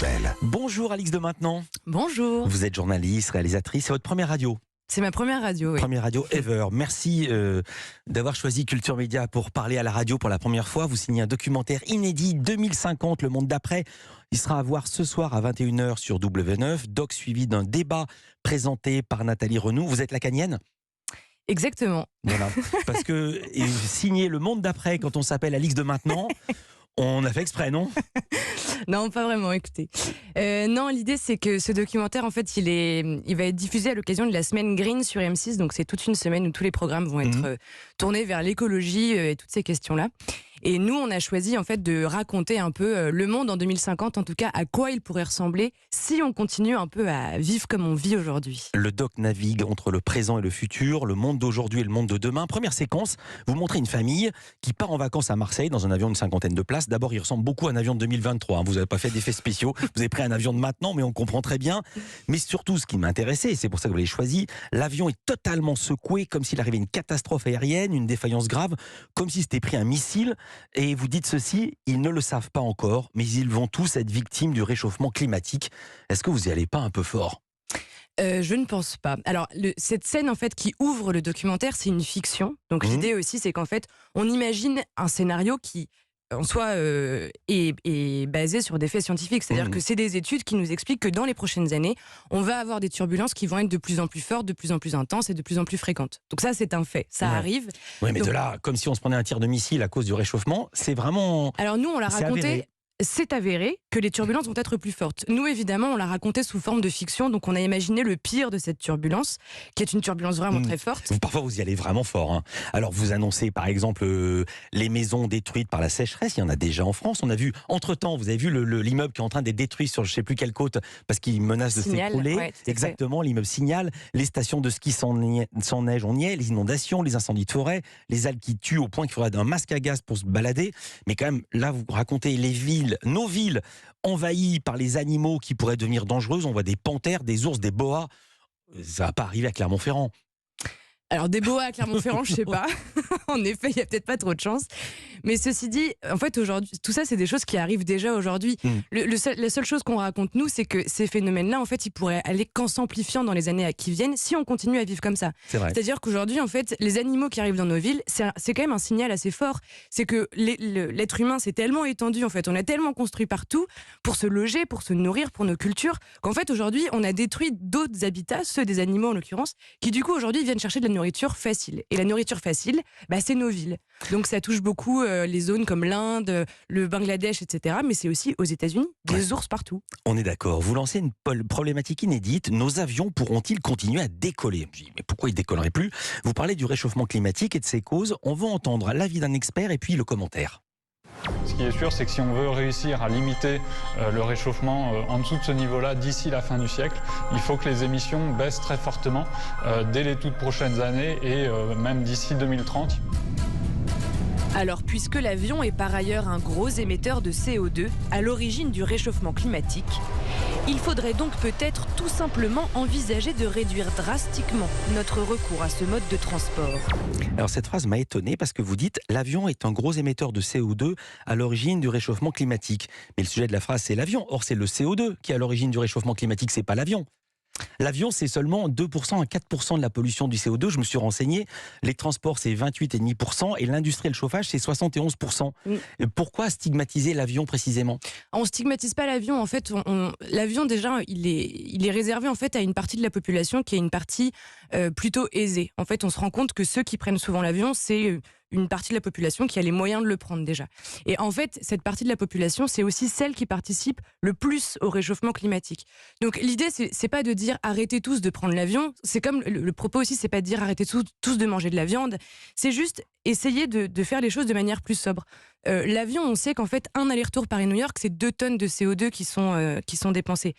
Hirondelle. Bonjour Alix de Maintenant. Bonjour. Vous êtes journaliste, réalisatrice, c'est votre première radio. C'est ma première radio, oui. Première radio ever. Merci d'avoir choisi Culture Média pour parler à la radio pour la première fois. Vous signez un documentaire inédit 2050, le monde d'après. Il sera à voir ce soir à 21h sur W9. Doc suivi d'un débat présenté par Nathalie Renoux. Vous êtes lacanienne ? Exactement. Voilà. Parce que signer le monde d'après quand on s'appelle Alix de Maintenant, on a fait exprès, non ? Non, pas vraiment, écoutez. Non, l'idée, c'est que ce documentaire, en fait, il va être diffusé à l'occasion de la semaine Green sur M6. Donc, c'est toute une semaine où tous les programmes vont être tournés vers l'écologie et toutes ces questions-là. Et nous, on a choisi, en fait, de raconter un peu le monde en 2050, en tout cas, à quoi il pourrait ressembler si on continue un peu à vivre comme on vit aujourd'hui. Le doc navigue entre le présent et le futur, le monde d'aujourd'hui et le monde de demain. Première séquence, vous montrez une famille qui part en vacances à Marseille dans un avion d'une 50aine de places. D'abord, il ressemble beaucoup à un avion de 2023. Hein. Vous n'avez pas fait d'effets spéciaux, vous avez pris un avion de maintenant, mais on comprend très bien. Mais surtout, ce qui m'intéressait, et c'est pour ça que vous l'avez choisi, l'avion est totalement secoué, comme s'il arrivait une catastrophe aérienne, une défaillance grave, comme si c'était pris un missile. Et vous dites ceci, ils ne le savent pas encore, mais ils vont tous être victimes du réchauffement climatique. Est-ce que vous y allez pas un peu fort ? Je ne pense pas. Alors, cette scène, en fait, qui ouvre le documentaire, c'est une fiction. Donc, l'idée aussi, c'est qu'en fait, on imagine un scénario qui, en soi, est basé sur des faits scientifiques. C'est-à-dire que c'est des études qui nous expliquent que dans les prochaines années, on va avoir des turbulences qui vont être de plus en plus fortes, de plus en plus intenses et de plus en plus fréquentes. Donc ça, c'est un fait. Ça arrive. Oui, mais donc, de là, comme si on se prenait un tir de missile à cause du réchauffement, c'est vraiment... Alors nous, on l'a raconté... Avéré. C'est avéré que les turbulences vont être plus fortes. Nous, évidemment, on l'a raconté sous forme de fiction, donc on a imaginé le pire de cette turbulence, qui est une turbulence vraiment très forte. Parfois, vous y allez vraiment fort. Hein. Alors, vous annoncez, par exemple, les maisons détruites par la sécheresse. Il y en a déjà en France. On a vu, entre-temps, vous avez vu l'immeuble qui est en train d'être détruit sur je ne sais plus quelle côte, parce qu'il menace de s'écrouler. Ouais, exactement, l'immeuble Signal. Les stations de ski sans neige, on y est. Les inondations, les incendies de forêt, les algues qui tuent au point qu'il faudrait un masque à gaz pour se balader. Mais quand même, là, vous racontez les villes, nos villes, envahies par les animaux qui pourraient devenir dangereuses. On voit des panthères, des ours, des boas. Ça va pas arriver à Clermont-Ferrand. Alors des boas à Clermont-Ferrand, je sais pas. En effet, il y a peut-être pas trop de chance. Mais ceci dit, en fait, aujourd'hui, tout ça, c'est des choses qui arrivent déjà aujourd'hui. La seule chose qu'on raconte, nous, c'est que ces phénomènes-là, en fait, ils pourraient aller qu'en s'amplifiant dans les années qui viennent si on continue à vivre comme ça. C'est vrai. C'est-à-dire qu'aujourd'hui, en fait, les animaux qui arrivent dans nos villes, c'est quand même un signal assez fort. C'est que l'être humain s'est tellement étendu, en fait, on a tellement construit partout pour se loger, pour se nourrir, pour nos cultures, qu'en fait, aujourd'hui, on a détruit d'autres habitats, ceux des animaux en l'occurrence, qui du coup, aujourd'hui, viennent chercher de la nourriture facile. Et la nourriture facile, c'est nos villes. Donc ça touche beaucoup les zones comme l'Inde, le Bangladesh, etc. Mais c'est aussi aux États-Unis, des ours partout. On est d'accord. Vous lancez une problématique inédite. Nos avions pourront-ils continuer à décoller ? Je dis, mais pourquoi ils ne décolleraient plus ? Vous parlez du réchauffement climatique et de ses causes. On va entendre l'avis d'un expert et puis le commentaire. Ce qui est sûr, c'est que si on veut réussir à limiter le réchauffement en dessous de ce niveau-là d'ici la fin du siècle, il faut que les émissions baissent très fortement dès les toutes prochaines années et même d'ici 2030. Alors, puisque l'avion est par ailleurs un gros émetteur de CO2 à l'origine du réchauffement climatique, il faudrait donc peut-être tout simplement envisager de réduire drastiquement notre recours à ce mode de transport. Alors cette phrase m'a étonné parce que vous dites « l'avion est un gros émetteur de CO2 à l'origine du réchauffement climatique ». Mais le sujet de la phrase c'est l'avion. Or c'est le CO2 qui est à l'origine du réchauffement climatique, c'est pas l'avion. L'avion, c'est seulement 2% à 4% de la pollution du CO2. Je me suis renseigné. Les transports, c'est 28,5% et l'industrie et le chauffage, c'est 71%. Pourquoi stigmatiser l'avion précisément ? On stigmatise pas l'avion. En fait, l'avion, déjà, il est réservé en fait à une partie de la population qui est une partie plutôt aisée. En fait, on se rend compte que ceux qui prennent souvent l'avion, c'est une partie de la population qui a les moyens de le prendre déjà. Et en fait, cette partie de la population, c'est aussi celle qui participe le plus au réchauffement climatique. Donc l'idée, c'est pas de dire arrêtez tous de prendre l'avion. C'est comme le propos aussi, c'est pas de dire arrêtez tous de manger de la viande. C'est juste essayer de faire les choses de manière plus sobre. L'avion, on sait qu'en fait, un aller-retour Paris-New York, c'est 2 tonnes de CO2 qui sont dépensées.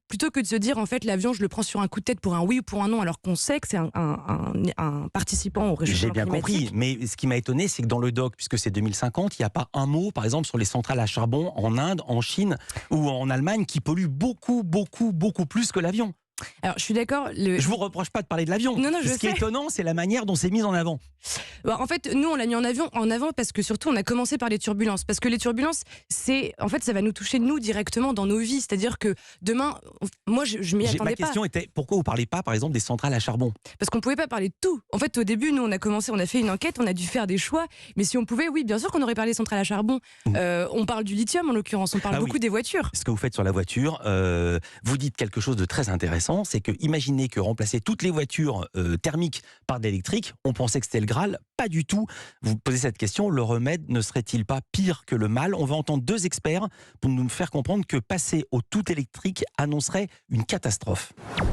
Plutôt que de se dire, en fait, l'avion, je le prends sur un coup de tête pour un oui ou pour un non, alors qu'on sait que c'est un participant au réchauffement climatique. J'ai bien compris, mais ce qui m'a étonné, c'est que dans le doc, puisque c'est 2050, il n'y a pas un mot, par exemple, sur les centrales à charbon en Inde, en Chine ou en Allemagne, qui polluent beaucoup, beaucoup, beaucoup plus que l'avion. Alors, je suis d'accord. Je vous reproche pas de parler de l'avion. Non, je Ce qui est sais. étonnant, c'est la manière dont c'est mis en avant. Bah, en fait, nous, on l'a mis en avant parce que surtout, on a commencé par les turbulences. Parce que les turbulences, en fait, ça va nous toucher, nous, directement dans nos vies. C'est-à-dire que demain, moi, je m'y Ma attendais pas. question était, pourquoi vous parlez pas, par exemple, des centrales à charbon? Parce qu'on pouvait pas parler de tout. En fait, au début, nous, on a fait une enquête, on a dû faire des choix. Mais si on pouvait, oui, bien sûr qu'on aurait parlé des centrales à charbon. On parle du lithium, en l'occurrence. On parle beaucoup des voitures. Ce que vous faites sur la voiture, vous dites quelque chose de très intéressant, c'est que imaginez que remplacer toutes les voitures thermiques par de l'électrique, on pensait que c'était le Graal, pas du tout. Vous posez cette question, le remède ne serait-il pas pire que le mal? On va entendre 2 experts pour nous faire comprendre que passer au tout électrique annoncerait une catastrophe.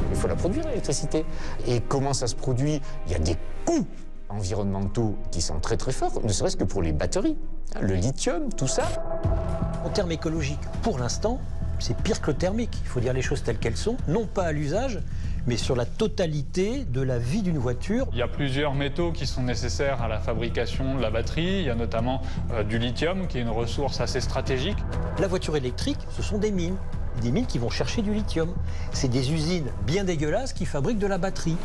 Il faut la produire, l'électricité. Et comment ça se produit? Il y a des coûts environnementaux qui sont très très forts, ne serait-ce que pour les batteries, le lithium, tout ça. En termes écologiques, pour l'instant, c'est pire que le thermique. Il faut dire les choses telles qu'elles sont, non pas à l'usage, mais sur la totalité de la vie d'une voiture. Il y a plusieurs métaux qui sont nécessaires à la fabrication de la batterie. Il y a notamment du lithium, qui est une ressource assez stratégique. La voiture électrique, ce sont des mines qui vont chercher du lithium. C'est des usines bien dégueulasses qui fabriquent de la batterie.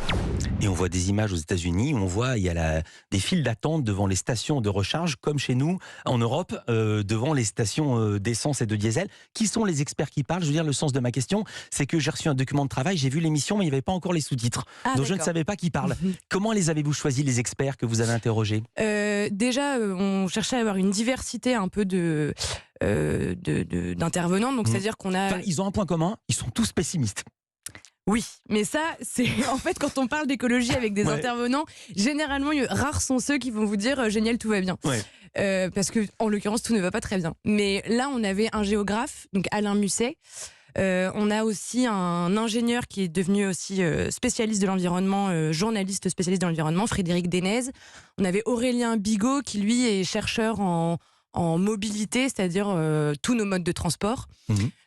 Et on voit des images aux États-Unis où on voit il y a des files d'attente devant les stations de recharge, comme chez nous en Europe, devant les stations d'essence et de diesel. Qui sont les experts qui parlent? Je veux dire, le sens de ma question, c'est que j'ai reçu un document de travail, j'ai vu l'émission, mais il n'y avait pas encore les sous-titres. Donc je ne savais pas qui parle. Comment les avez-vous choisis, les experts que vous avez interrogés? Déjà, on cherchait à avoir une diversité un peu d'intervenants. Donc, c'est-à-dire qu'on a... Enfin, ils ont un point commun, ils sont tous pessimistes. Oui, mais ça, c'est en fait quand on parle d'écologie avec des intervenants, généralement, rares sont ceux qui vont vous dire génial, tout va bien. Parce que, en l'occurrence, tout ne va pas très bien. Mais là, on avait un géographe, donc Alain Musset. On a aussi un ingénieur qui est devenu aussi spécialiste de l'environnement, journaliste spécialiste de l'environnement, Frédéric Denez. On avait Aurélien Bigot qui, lui, est chercheur en mobilité, c'est-à-dire tous nos modes de transport.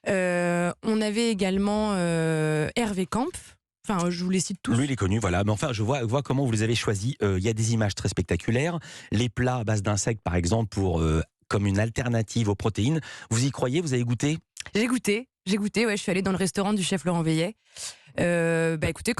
On avait également Hervé Kampf. Enfin, je vous les cite tous. Lui, il est connu, voilà. Mais enfin, je vois comment vous les avez choisis. Il y a des images très spectaculaires. Les plats à base d'insectes, par exemple, comme une alternative aux protéines. Vous y croyez? Vous avez goûté? J'ai goûté, je suis allée dans le restaurant du chef Laurent Veillet. Écoutez,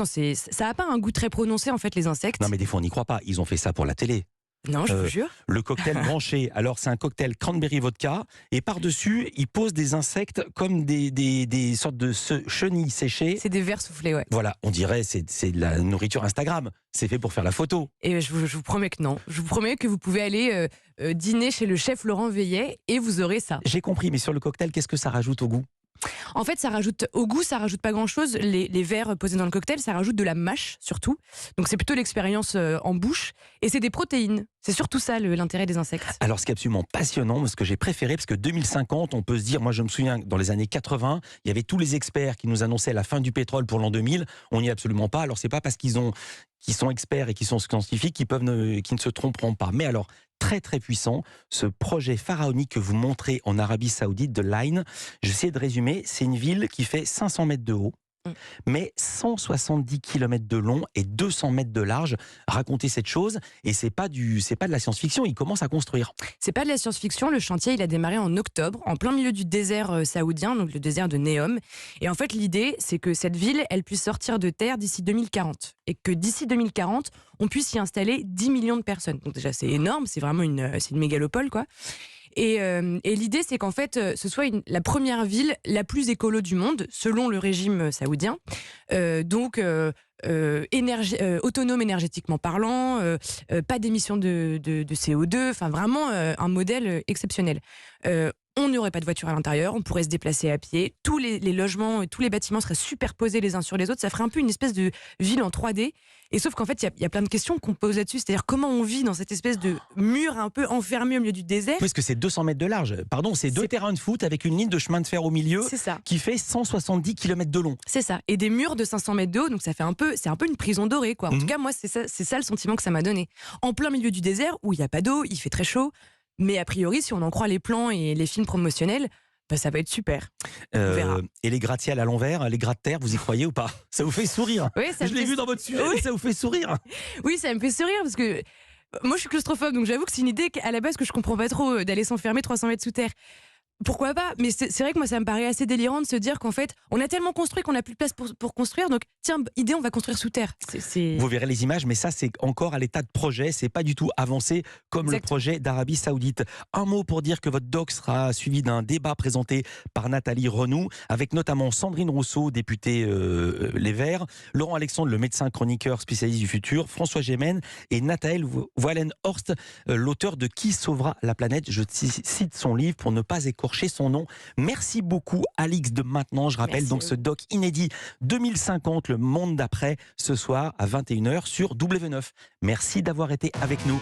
ça n'a pas un goût très prononcé, en fait, les insectes. Non, mais des fois, on n'y croit pas. Ils ont fait ça pour la télé. Non, je vous jure. Le cocktail branché, alors c'est un cocktail cranberry vodka, et par-dessus, ils posent des insectes comme des sortes de chenilles séchées. C'est des vers soufflés, ouais. Voilà, on dirait c'est de la nourriture Instagram. C'est fait pour faire la photo. Et je vous promets que non. Je vous promets que vous pouvez aller dîner chez le chef Laurent Veillet et vous aurez ça. J'ai compris, mais sur le cocktail, qu'est-ce que ça rajoute au goût? En fait, ça rajoute au goût, ça rajoute pas grand-chose. Les verres posés dans le cocktail, ça rajoute de la mâche surtout. Donc c'est plutôt l'expérience en bouche. Et c'est des protéines. C'est surtout ça l'intérêt des insectes. Alors ce qui est absolument passionnant, ce que j'ai préféré, parce que 2050, on peut se dire, moi je me souviens dans les années 80, il y avait tous les experts qui nous annonçaient la fin du pétrole pour l'an 2000. On n'y est absolument pas. Alors c'est pas parce qu'ils sont experts et qu'ils sont scientifiques qu'ils ne se tromperont pas. Mais alors, très très puissant, ce projet pharaonique que vous montrez en Arabie Saoudite de Line, j'essaie de résumer, c'est une ville qui fait 500 mètres de haut, mais 170 km de long et 200 mètres de large. Racontez cette chose, et c'est pas de la science-fiction, ils commencent à construire. C'est pas de la science-fiction, le chantier il a démarré en octobre, en plein milieu du désert saoudien, donc le désert de Neom. Et en fait l'idée c'est que cette ville, elle puisse sortir de terre d'ici 2040, et que d'ici 2040, on puisse y installer 10 millions de personnes. Donc déjà c'est énorme, c'est vraiment une mégalopole quoi. Et l'idée, c'est qu'en fait, ce soit la première ville la plus écolo du monde, selon le régime saoudien. Autonome énergétiquement parlant, pas d'émissions de CO2, enfin vraiment un modèle exceptionnel. On n'aurait pas de voiture à l'intérieur, on pourrait se déplacer à pied, tous les logements, tous les bâtiments seraient superposés les uns sur les autres, ça ferait un peu une espèce de ville en 3D. Et sauf qu'en fait, il y a plein de questions qu'on pose là-dessus, c'est-à-dire comment on vit dans cette espèce de mur un peu enfermé au milieu du désert. Parce que c'est 200 mètres de large, pardon, c'est 2 terrains de foot avec une ligne de chemin de fer au milieu qui fait 170 km de long. C'est ça, et des murs de 500 mètres de haut, donc ça fait c'est un peu une prison dorée, quoi. En tout cas, moi, c'est ça le sentiment que ça m'a donné. En plein milieu du désert, où il n'y a pas d'eau, il fait très chaud, mais a priori, si on en croit les plans et les films promotionnels, ça va être super. On verra. Et les gratte-ciel à l'envers, les gratte-terre, vous y croyez ou pas? Ça vous fait sourire? Oui, je l'ai vu dans votre sujet, ça vous fait sourire? Oui, ça me fait sourire parce que moi je suis claustrophobe, donc j'avoue que c'est une idée à la base que je comprends pas trop, d'aller s'enfermer 300 mètres sous terre. Pourquoi pas? Mais c'est vrai que moi, ça me paraît assez délirant de se dire qu'en fait, on a tellement construit qu'on n'a plus de place pour construire. Donc, tiens, idée, on va construire sous terre. Vous verrez les images, mais ça, c'est encore à l'état de projet. C'est pas du tout avancé comme le projet d'Arabie Saoudite. Un mot pour dire que votre doc sera suivi d'un débat présenté par Nathalie Renoux, avec notamment Sandrine Rousseau, députée Les Verts, Laurent Alexandre, le médecin chroniqueur spécialiste du futur, François Gémen et Nathalie Wallenhorst, l'auteur de Qui sauvera la planète. Je cite son livre pour ne pas écorcher son nom. Merci beaucoup, Alix de Maintenant. Je rappelle donc ce doc inédit 2050, le monde d'après, ce soir à 21h sur W9. Merci d'avoir été avec nous.